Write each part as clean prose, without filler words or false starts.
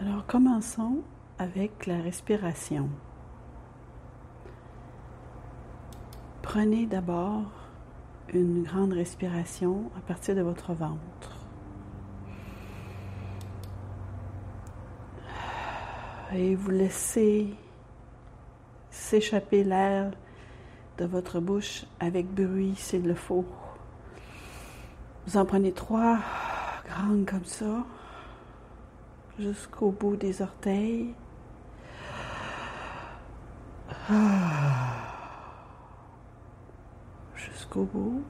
Alors commençons avec la respiration. Prenez d'abord une grande respiration à partir de votre ventre. Et vous laissez s'échapper l'air de votre bouche avec bruit s'il le faut. Vous en prenez 3 grandes comme ça, jusqu'au bout des orteils. Jusqu'au bout.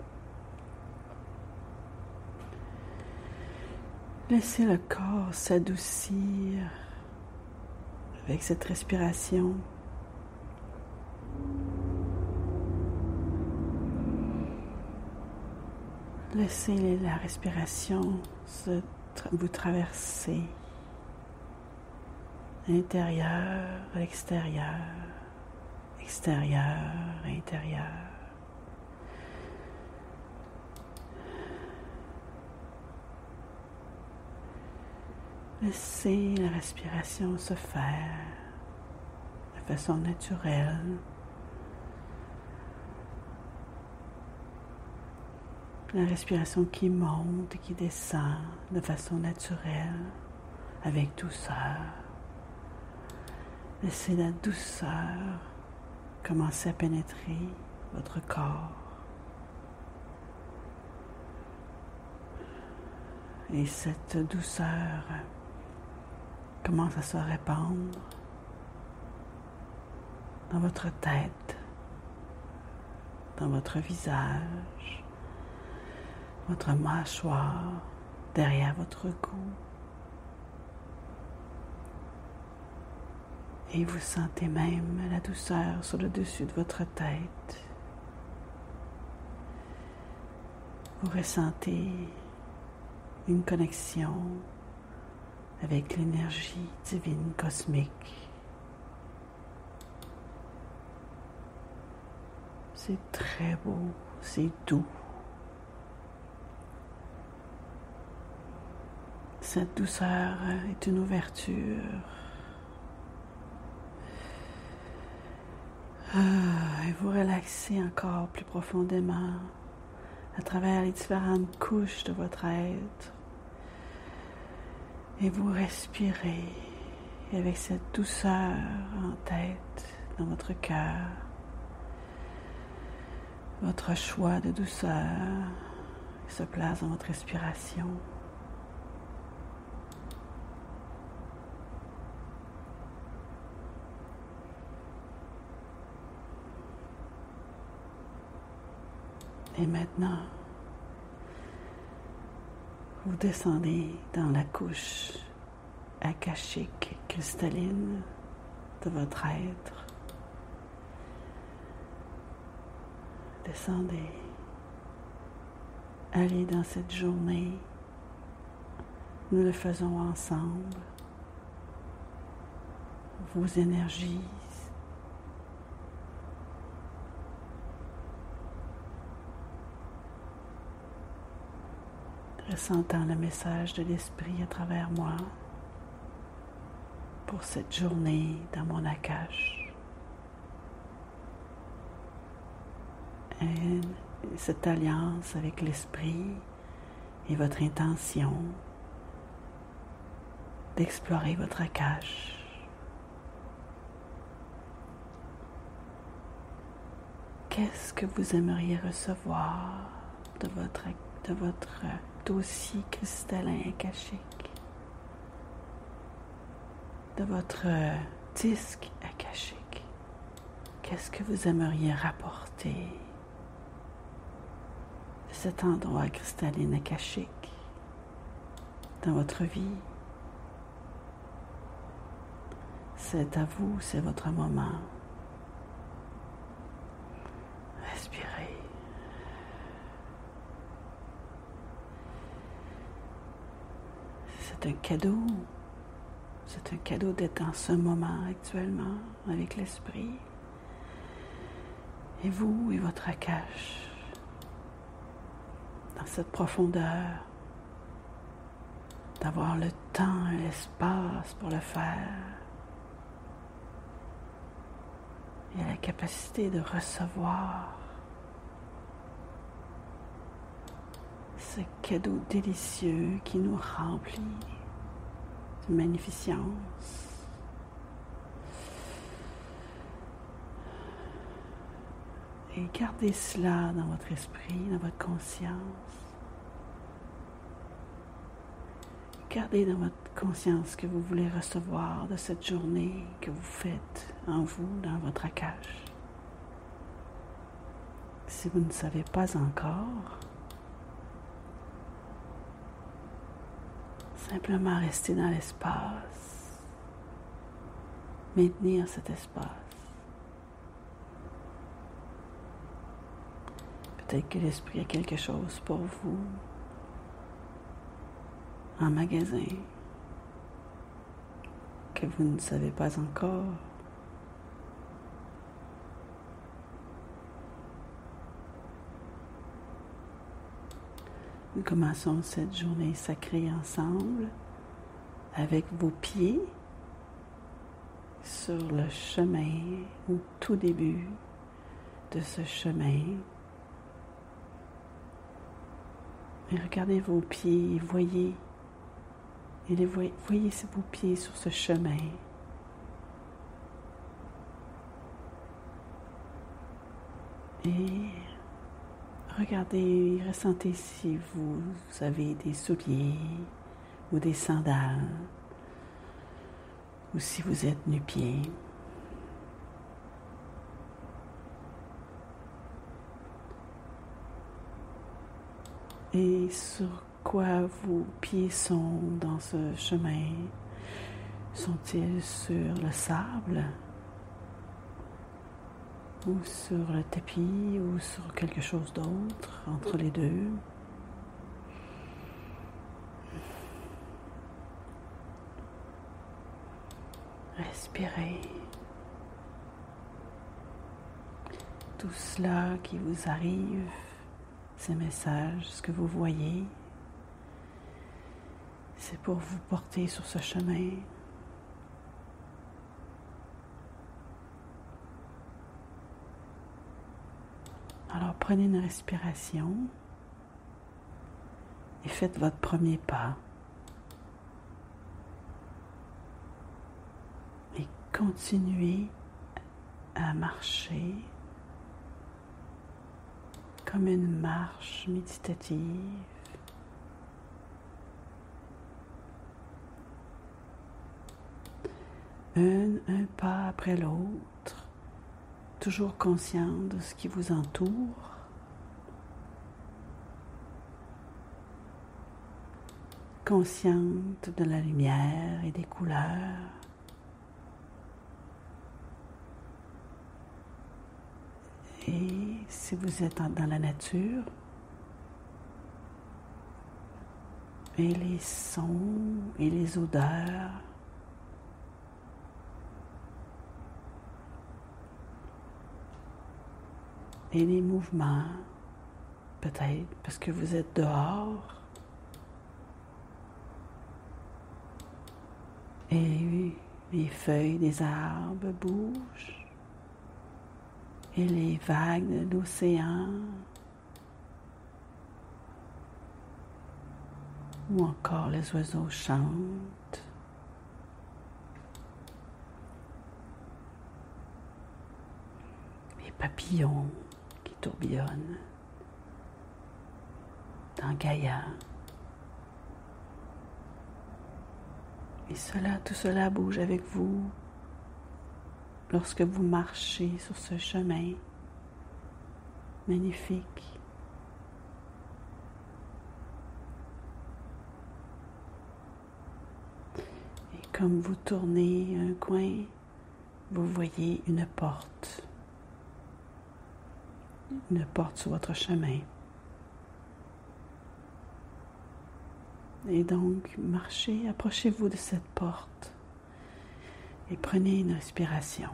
Laissez le corps s'adoucir avec cette respiration. Laissez la respiration vous traverser, intérieur, extérieur, extérieur, intérieur. Laissez la respiration se faire de façon naturelle. La respiration qui monte et qui descend de façon naturelle, avec douceur. Laissez la douceur commencer à pénétrer votre corps. Et cette douceur commence à se répandre dans votre tête, dans votre visage, votre mâchoire, derrière votre cou. Et vous sentez même la douceur sur le dessus de votre tête. Vous ressentez une connexion avec l'énergie divine cosmique. C'est très beau, c'est doux. Cette douceur est une ouverture. Et vous relaxez encore plus profondément à travers les différentes couches de votre être. Et vous respirez avec cette douceur en tête, dans votre cœur. Votre choix de douceur se place dans votre respiration. Et maintenant, vous descendez dans la couche akashique cristalline de votre être. Descendez. Allez dans cette journée. Nous le faisons ensemble. Vos énergies ressentant le message de l'esprit à travers moi pour cette journée dans mon Akash. Et cette alliance avec l'esprit et votre intention d'explorer votre Akash. Qu'est-ce que vous aimeriez recevoir de votre dossier cristallin akashique, de votre disque akashique? Qu'est-ce que vous aimeriez rapporter de cet endroit cristallin akashique dans votre vie? C'est à vous, c'est votre moment. Respirez. C'est un cadeau d'être en ce moment actuellement avec l'esprit. Et vous et votre Akash, dans cette profondeur, d'avoir le temps et l'espace pour le faire. Et la capacité de recevoir ce cadeau délicieux qui nous remplit de magnificence. Et gardez cela dans votre esprit, dans votre conscience. Gardez dans votre conscience que vous voulez recevoir de cette journée que vous faites en vous, dans votre Akash. Si vous ne savez pas encore, simplement rester dans l'espace, maintenir cet espace. Peut-être que l'esprit a quelque chose pour vous en magasin que vous ne savez pas encore. Nous commençons cette journée sacrée ensemble avec vos pieds sur le chemin, au tout début de ce chemin. Et regardez vos pieds et voyez vos pieds sur ce chemin. Et regardez, ressentez si vous avez des souliers ou des sandales, ou si vous êtes nu-pieds. Et sur quoi vos pieds sont dans ce chemin? Sont-ils sur le sable? Ou sur le tapis? Ou sur quelque chose d'autre entre les deux? Respirez. Tout cela qui vous arrive, ces messages, ce que vous voyez, c'est pour vous porter sur ce chemin. Alors prenez une respiration et faites votre premier pas. Et continuez à marcher comme une marche méditative. Un pas après l'autre, toujours conscient de ce qui vous entoure. Consciente de la lumière et des couleurs. Et si vous êtes dans la nature, et les sons et les odeurs, et les mouvements, peut-être parce que vous êtes dehors, et les feuilles des arbres bougent, et les vagues de l'océan, ou encore les oiseaux chantent. Les papillons qui tourbillonnent dans Gaïa. Et tout cela bouge avec vous lorsque vous marchez sur ce chemin magnifique. Et comme vous tournez un coin, vous voyez une porte sur votre chemin. Et donc, marchez, approchez-vous de cette porte et prenez une respiration.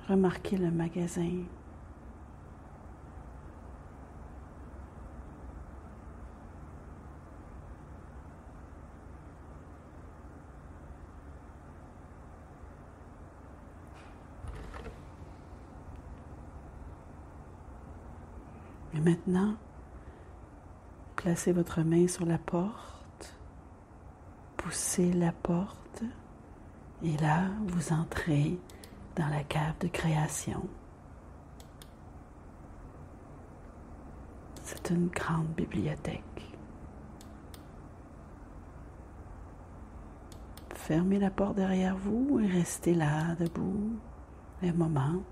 Remarquez le magasin. Et maintenant, placez votre main sur la porte, poussez la porte, et là, vous entrez dans la cave de création. C'est une grande bibliothèque. Fermez la porte derrière vous et restez là, debout, un moment.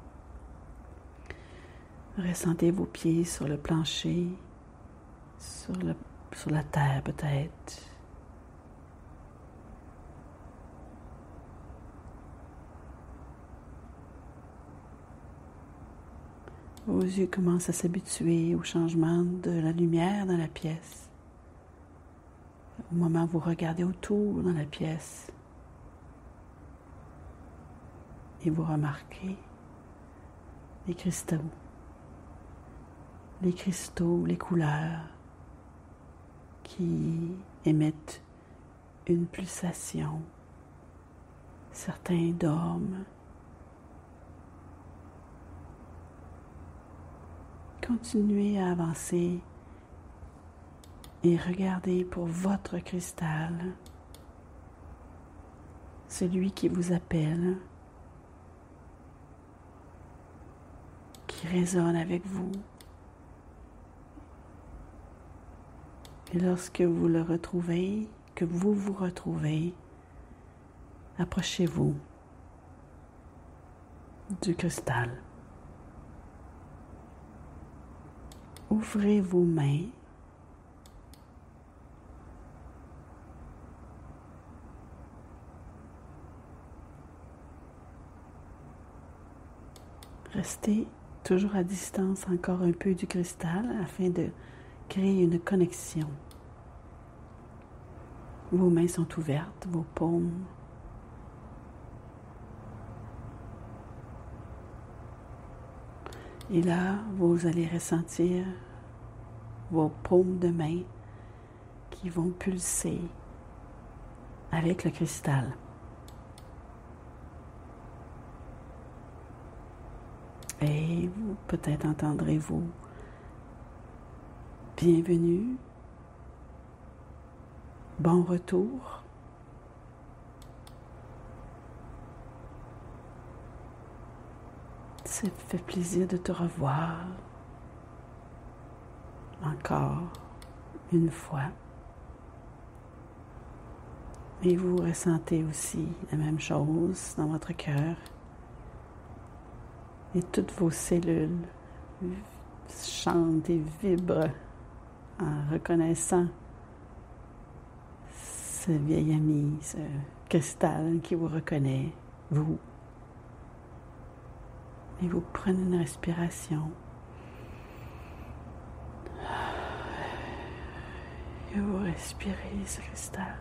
Ressentez vos pieds sur le plancher, sur la terre peut-être. Vos yeux commencent à s'habituer au changement de la lumière dans la pièce. Au moment où vous regardez autour dans la pièce et vous remarquez les cristaux, les couleurs qui émettent une pulsation. Certains dorment. Continuez à avancer et regardez pour votre cristal, celui qui vous appelle, qui résonne avec vous. Et lorsque vous le retrouvez, que vous vous retrouvez, approchez-vous du cristal. Ouvrez vos mains. Restez toujours à distance encore un peu du cristal afin de créer une connexion. Vos mains sont ouvertes, vos paumes. Et là, vous allez ressentir vos paumes de main qui vont pulser avec le cristal. Et vous, peut-être entendrez-vous « Bienvenue »,« Bon retour ». Ça fait plaisir de te revoir encore une fois. Et vous ressentez aussi la même chose dans votre cœur. Et toutes vos cellules chantent et vibrent en reconnaissant ce vieil ami, ce cristal qui vous reconnaît, vous. Et vous prenez une respiration. Et vous respirez ce cristal.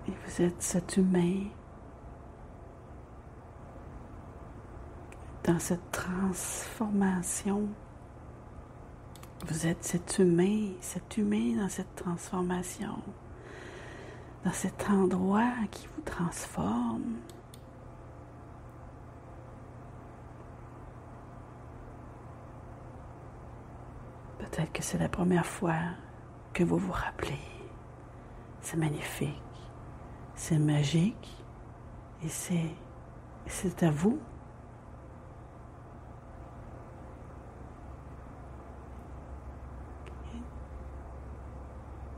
Et vous êtes cet humain dans cette transformation. Vous êtes cet humain dans cette transformation. Dans cet endroit qui vous transforme. Peut-être que c'est la première fois que vous vous rappelez. C'est magnifique, c'est magique et c'est à vous.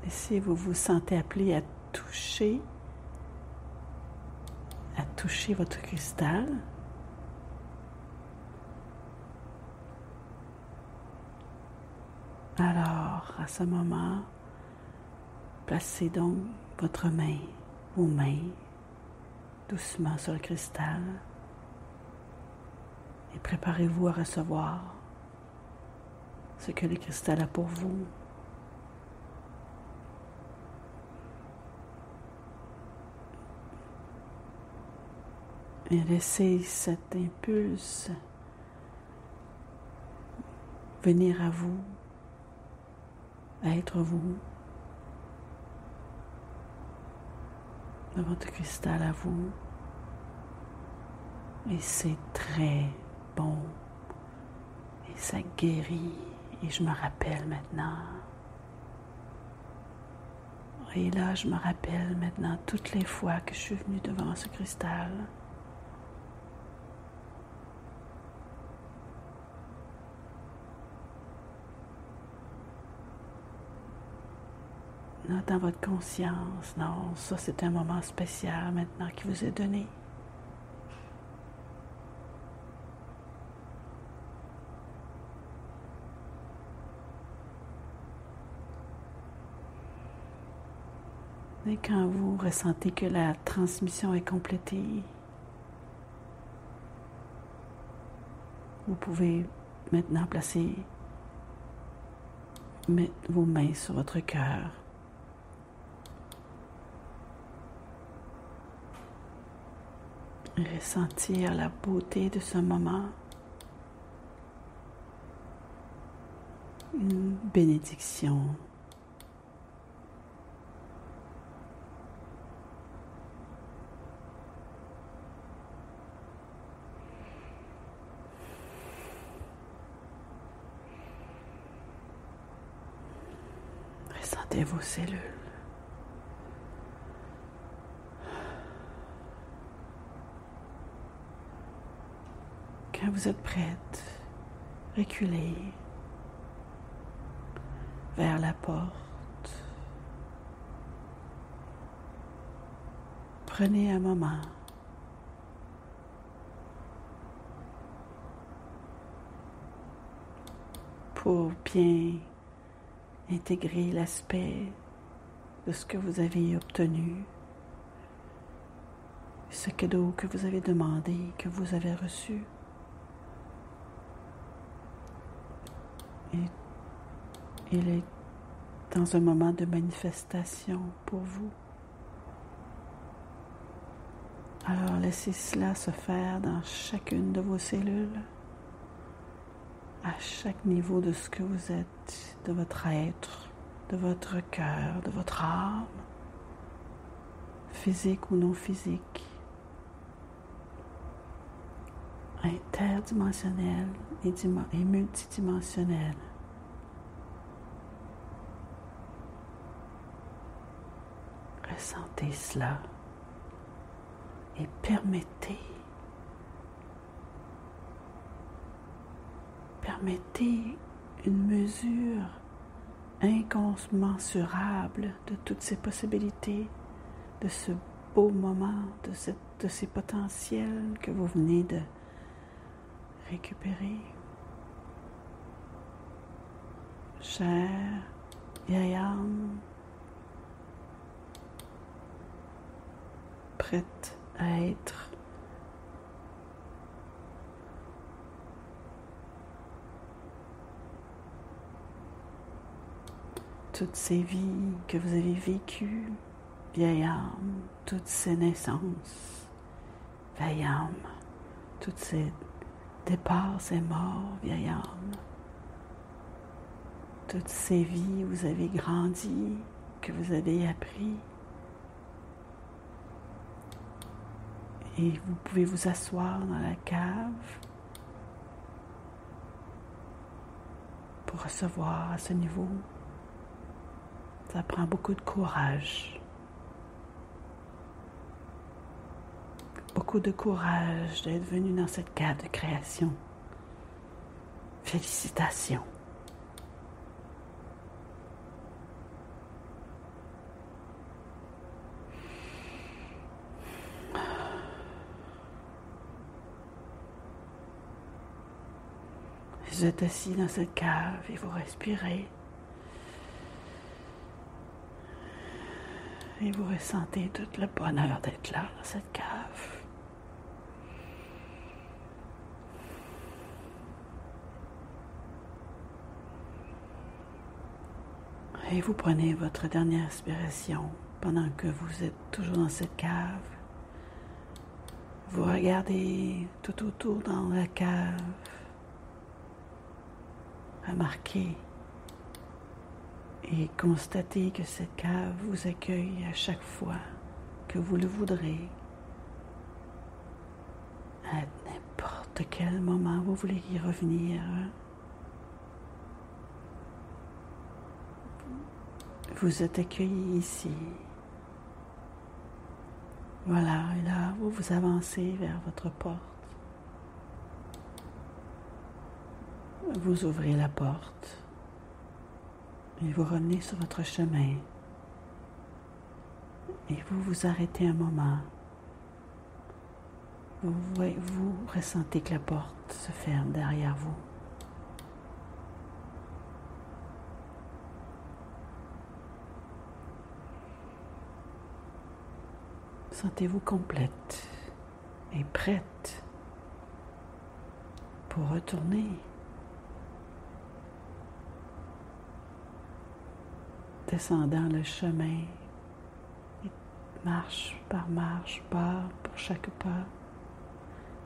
Et si vous vous sentez appelé à toucher votre cristal, alors à ce moment, placez donc votre main, vos mains, doucement sur le cristal et préparez-vous à recevoir ce que le cristal a pour vous. Et laissez cet impulse venir à vous, être vous, dans votre cristal à vous. Et c'est très, bon et ça guérit. Et je me rappelle maintenant. Et là, je me rappelle maintenant toutes les fois que je suis venue devant ce cristal. Là, dans votre conscience, non, ça c'est un moment spécial maintenant qui vous est donné. Et quand vous ressentez que la transmission est complétée, vous pouvez maintenant placer vos mains sur votre cœur. Et ressentir la beauté de ce moment. Une bénédiction. Ressentez vos cellules. Quand vous êtes prête, reculez vers la porte. Prenez un moment pour bien intégrer l'aspect de ce que vous avez obtenu, ce cadeau que vous avez demandé, que vous avez reçu. Et il est dans un moment de manifestation pour vous. Alors laissez cela se faire dans chacune de vos cellules, à chaque niveau de ce que vous êtes, de votre être, de votre cœur, de votre âme, physique ou non physique, interdimensionnel et multidimensionnel. Ressentez cela et permettez une mesure incommensurable de toutes ces possibilités, de ce beau moment, de ces potentiels que vous venez de récupérer. Chère vieille âme, prête à être toutes ces vies que vous avez vécues, vieille âme, toutes ces naissances, vieille âme, toutes ces départs, ces morts, vieille âme, toutes ces vies où vous avez grandi, que vous avez appris. Et vous pouvez vous asseoir dans la cave pour recevoir à ce niveau. Ça prend beaucoup de courage. Beaucoup de courage d'être venu dans cette cave de création. Félicitations. Vous êtes assis dans cette cave et vous respirez. Et vous ressentez tout le bonheur d'être là, dans cette cave. Et vous prenez votre dernière respiration pendant que vous êtes toujours dans cette cave. Vous regardez tout autour dans la cave. Remarquez et constatez que cette cave vous accueille à chaque fois que vous le voudrez, à n'importe n'importe quel moment vous voulez y revenir. Vous êtes accueilli ici. Voilà, et là, vous vous avancez vers votre porte. Vous ouvrez la porte et vous revenez sur votre chemin. Et vous vous arrêtez un moment. Vous ressentez que la porte se ferme derrière vous. Sentez-vous complète et prête pour retourner. Descendant le chemin, marche par marche, pas pour chaque pas,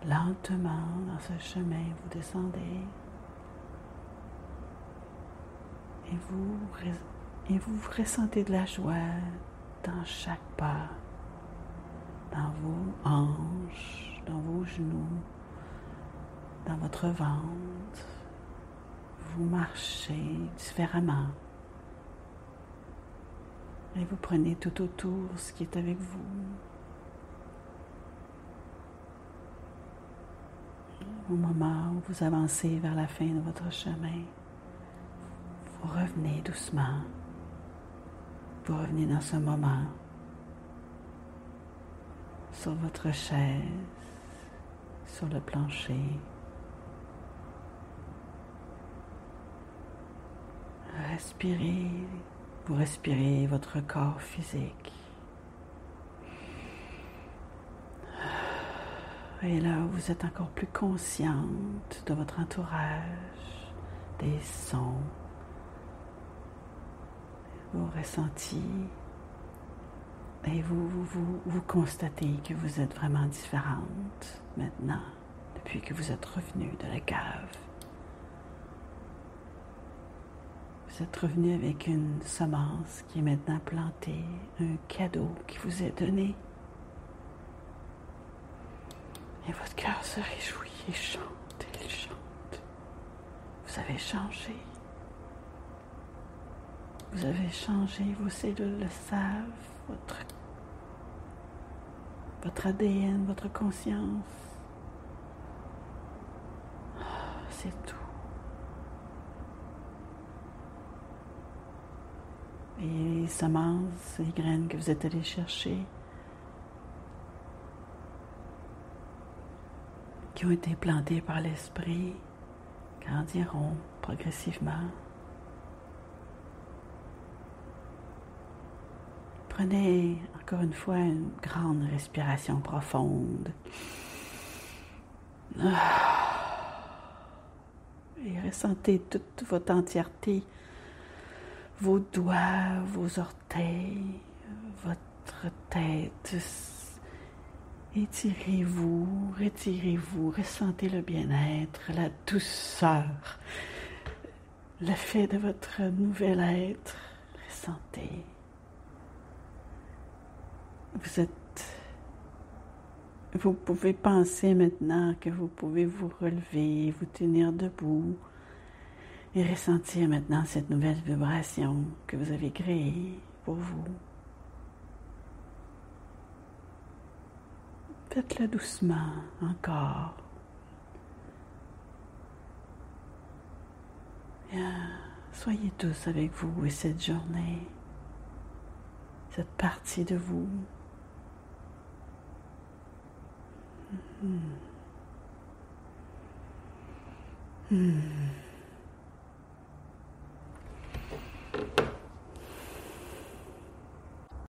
lentement dans ce chemin, vous descendez et vous ressentez de la joie dans chaque pas, dans vos hanches, dans vos genoux, dans votre ventre. Vous marchez différemment. Et vous prenez tout autour ce qui est avec vous. Au moment où vous avancez vers la fin de votre chemin, vous revenez doucement. Vous revenez dans ce moment, sur votre chaise, sur le plancher. Respirez. Vous respirez votre corps physique. Et là, vous êtes encore plus consciente de votre entourage, des sons, vos ressentis. Et vous constatez que vous êtes vraiment différente maintenant, depuis que vous êtes revenue de la cave. Vous êtes revenu avec une semence qui est maintenant plantée, un cadeau qui vous est donné. Et votre cœur se réjouit et chante, il chante. Vous avez changé. Vous avez changé, vos cellules le savent, votre ADN, votre conscience. C'est tout. Et les semences, les graines que vous êtes allés chercher, qui ont été plantées par l'esprit, grandiront progressivement. Prenez encore une fois une grande respiration profonde. Et ressentez toute votre entièreté, vos doigts, vos orteils, votre tête. Étirez-vous, retirez-vous, ressentez le bien-être, la douceur, l'effet de votre nouvel être. Ressentez. Vous pouvez penser maintenant que vous pouvez vous relever, vous tenir debout et ressentir maintenant cette nouvelle vibration que vous avez créée pour vous. Faites-le doucement encore. Bien, soyez tous avec vous et cette journée, cette partie de vous.